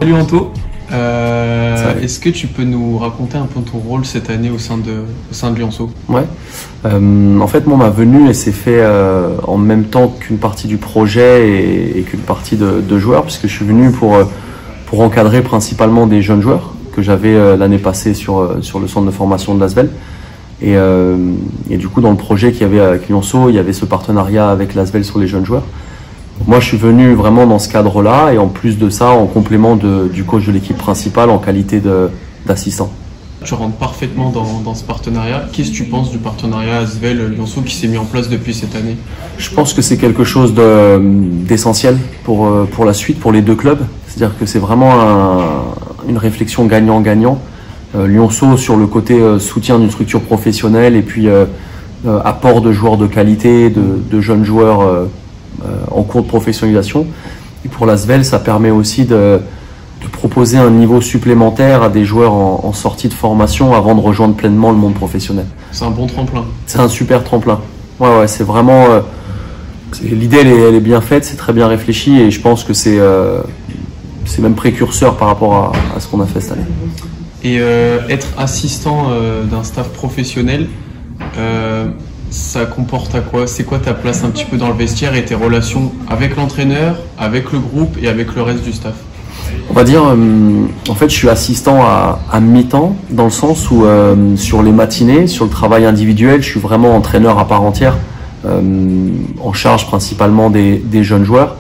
Salut Anto, est-ce que tu peux nous raconter un peu ton rôle cette année au sein de Lionceau? Ouais. En fait, moi, ma venue, elle s'est fait en même temps qu'une partie du projet et qu'une partie de joueurs, puisque je suis venu pour encadrer principalement des jeunes joueurs que j'avais l'année passée sur le centre de formation de l'Asvel. Et du coup, dans le projet qu'il y avait avec Lionceau, il y avait ce partenariat avec l'Asvel sur les jeunes joueurs. Moi, je suis venu vraiment dans ce cadre-là et en plus de ça, en complément du coach de l'équipe principale en qualité d'assistant. Tu rentres parfaitement dans ce partenariat. Qu'est-ce que tu penses du partenariat Asvel-Lionceau qui s'est mis en place depuis cette année? Je pense que c'est quelque chose d'essentiel pour la suite, pour les deux clubs. C'est-à-dire que c'est vraiment une réflexion gagnant-gagnant. Lionceau sur le côté soutien d'une structure professionnelle et puis apport de joueurs de qualité, de jeunes joueurs en cours de professionnalisation. Et pour l'Asvel, ça permet aussi de proposer un niveau supplémentaire à des joueurs en sortie de formation avant de rejoindre pleinement le monde professionnel. C'est un bon tremplin. C'est un super tremplin. Ouais, c'est vraiment... l'idée, elle est bien faite, c'est très bien réfléchi et je pense que c'est même précurseur par rapport à ce qu'on a fait cette année. Et être assistant d'un staff professionnel, ça comporte à quoi? C'est quoi ta place un petit peu dans le vestiaire et tes relations avec l'entraîneur, avec le groupe et avec le reste du staff? On va dire, en fait, je suis assistant à mi-temps, dans le sens où sur les matinées, sur le travail individuel, je suis vraiment entraîneur à part entière, en charge principalement des jeunes joueurs.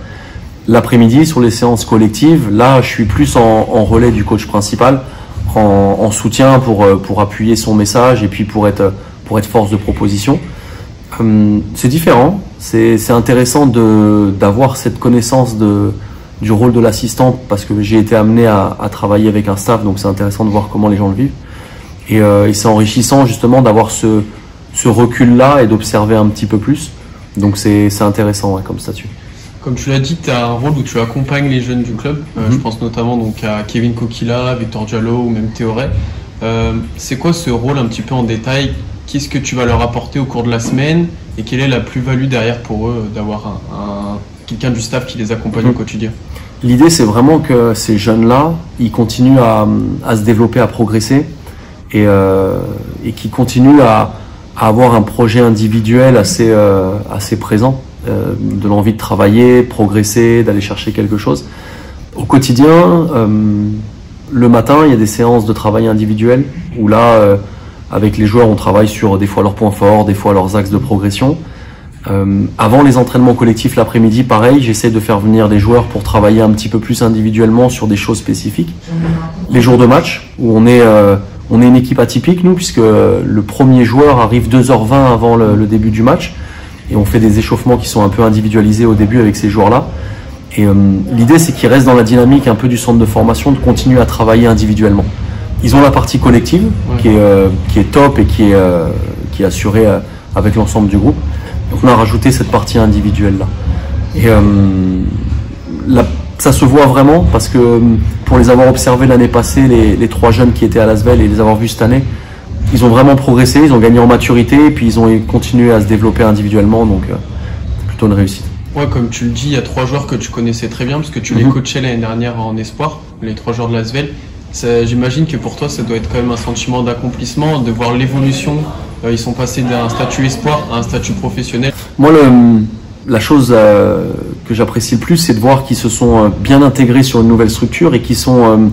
L'après-midi, sur les séances collectives, là, je suis plus en relais du coach principal, en soutien pour appuyer son message et puis pour être force de proposition. C'est différent, c'est intéressant d'avoir cette connaissance du rôle de l'assistant parce que j'ai été amené à travailler avec un staff, donc c'est intéressant de voir comment les gens le vivent. Et c'est enrichissant justement d'avoir ce recul-là et d'observer un petit peu plus. Donc c'est intéressant comme statut. Comme tu l'as dit, tu as un rôle où tu accompagnes les jeunes du club. Je pense notamment donc à Kevin Kokila, Victor Diallo ou même Théoré. C'est quoi ce rôle un petit peu en détail? Qu'est-ce que tu vas leur apporter au cours de la semaine et quelle est la plus-value derrière pour eux d'avoir quelqu'un du staff qui les accompagne au quotidien? L'idée, c'est vraiment que ces jeunes-là, ils continuent à se développer, à progresser et qu'ils continuent à avoir un projet individuel assez présent, de l'envie de travailler, progresser, d'aller chercher quelque chose. Au quotidien, le matin, il y a des séances de travail individuel où là, avec les joueurs, on travaille sur des fois leurs points forts, des fois leurs axes de progression. Avant les entraînements collectifs l'après-midi, pareil, j'essaie de faire venir des joueurs pour travailler un petit peu plus individuellement sur des choses spécifiques. Les jours de match, où on est une équipe atypique, nous, puisque le premier joueur arrive 2h20 avant le début du match, et on fait des échauffements qui sont un peu individualisés au début avec ces joueurs-là. Et l'idée, c'est qu'ils restent dans la dynamique un peu du centre de formation, de continuer à travailler individuellement. Ils ont la partie collective qui est top et qui est assurée avec l'ensemble du groupe. Donc on a rajouté cette partie individuelle là. Et ça se voit vraiment parce que pour les avoir observés l'année passée, les trois jeunes qui étaient à l'Asvel et les avoir vus cette année, ils ont vraiment progressé, ils ont gagné en maturité et puis ils ont continué à se développer individuellement, donc c'est plutôt une réussite. Ouais, comme tu le dis, il y a trois joueurs que tu connaissais très bien parce que tu les coachais l'année dernière en espoir, les trois joueurs de l'Asvel. J'imagine que pour toi, ça doit être quand même un sentiment d'accomplissement, de voir l'évolution. Ils sont passés d'un statut espoir à un statut professionnel. Moi, la chose que j'apprécie le plus, c'est de voir qu'ils se sont bien intégrés sur une nouvelle structure et qu'ils sont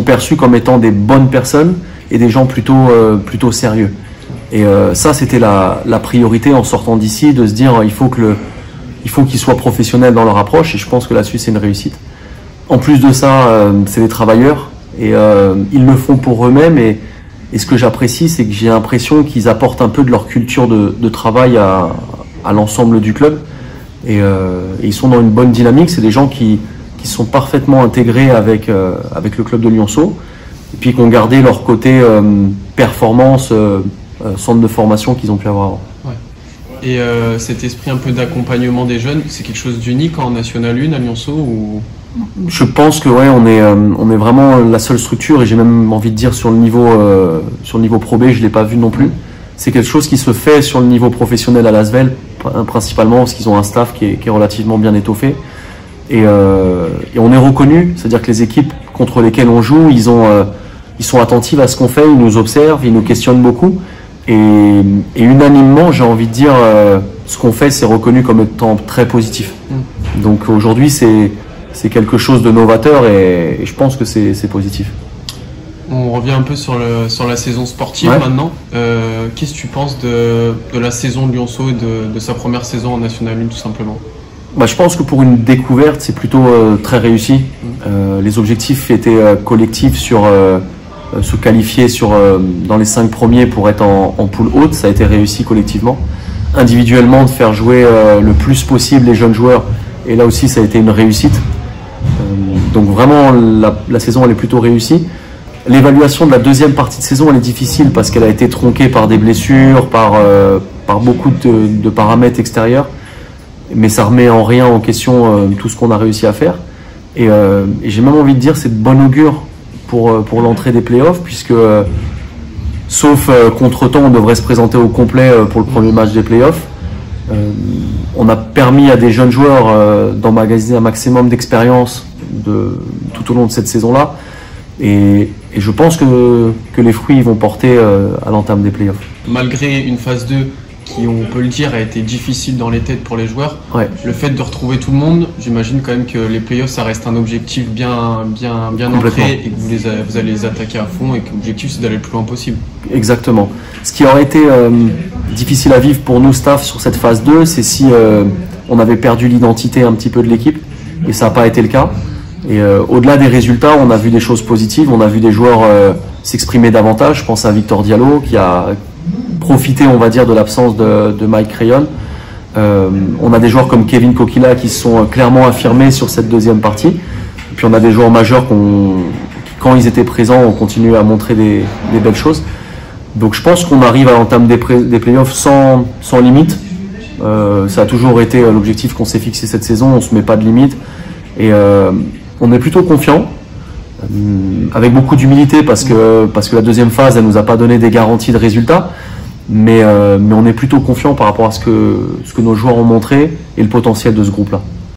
perçus comme étant des bonnes personnes et des gens plutôt sérieux. Et ça, c'était la priorité en sortant d'ici, de se dire il faut qu'ils soient professionnels dans leur approche et je pense que là-dessus, c'est une réussite. En plus de ça, c'est des travailleurs. Et ils le font pour eux-mêmes et ce que j'apprécie, c'est que j'ai l'impression qu'ils apportent un peu de leur culture de travail à l'ensemble du club et ils sont dans une bonne dynamique. C'est des gens qui sont parfaitement intégrés avec le club de Lionceau et puis qui ont gardé leur côté performance, centre de formation qu'ils ont pu avoir avant. Ouais. Et cet esprit un peu d'accompagnement des jeunes, c'est quelque chose d'unique en National 1 à Lionceau ou... Je pense que ouais, on est vraiment la seule structure et j'ai même envie de dire sur le niveau Pro B, je l'ai pas vu non plus. C'est quelque chose qui se fait sur le niveau professionnel à l'Asvel, principalement parce qu'ils ont un staff qui est relativement bien étoffé et on est reconnu, c'est-à-dire que les équipes contre lesquels on joue, ils sont attentifs à ce qu'on fait, ils nous observent, ils nous questionnent beaucoup. Et unanimement, j'ai envie de dire, ce qu'on fait, c'est reconnu comme étant très positif. Donc aujourd'hui, c'est quelque chose de novateur et je pense que c'est positif. On revient un peu sur la saison sportive maintenant. Qu'est-ce que tu penses de la saison de Lionceau et de sa première saison en National 1 tout simplement? Je pense que pour une découverte, c'est plutôt très réussi. Les objectifs étaient collectifs sur se qualifier dans les 5 premiers pour être en poule haute. Ça a été réussi collectivement. Individuellement, de faire jouer le plus possible les jeunes joueurs. Et là aussi, ça a été une réussite. Donc vraiment, la saison, elle est plutôt réussie. L'évaluation de la deuxième partie de saison, elle est difficile parce qu'elle a été tronquée par des blessures, par beaucoup de paramètres extérieurs. Mais ça remet en rien en question tout ce qu'on a réussi à faire. Et j'ai même envie de dire c'est de bon augure pour l'entrée des playoffs, puisque sauf contre-temps, on devrait se présenter au complet pour le premier match des playoffs. On a permis à des jeunes joueurs d'emmagasiner un maximum d'expérience tout au long de cette saison-là. Et je pense que les fruits vont porter à l'entame des playoffs. Malgré une phase 2 qui, on peut le dire, a été difficile dans les têtes pour les joueurs, le fait de retrouver tout le monde, j'imagine quand même que les playoffs, ça reste un objectif bien ancré et que vous allez les attaquer à fond et que l'objectif, c'est d'aller le plus loin possible. Exactement. Ce qui aurait été difficile à vivre pour nous, staff, sur cette phase 2, c'est si on avait perdu l'identité un petit peu de l'équipe, et ça n'a pas été le cas. Et au-delà des résultats, on a vu des choses positives, on a vu des joueurs s'exprimer davantage. Je pense à Victor Diallo qui a profité, on va dire, de l'absence de Mike Crayon. On a des joueurs comme Kevin Kokila qui se sont clairement affirmés sur cette deuxième partie. Et puis on a des joueurs majeurs qui, quand ils étaient présents, ont continué à montrer des belles choses. Donc je pense qu'on arrive à l'entame des playoffs sans limite. Ça a toujours été l'objectif qu'on s'est fixé cette saison, on ne se met pas de limite. Et on est plutôt confiant, avec beaucoup d'humilité parce que la deuxième phase, elle nous a pas donné des garanties de résultats, mais on est plutôt confiant par rapport à ce que nos joueurs ont montré et le potentiel de ce groupe-là.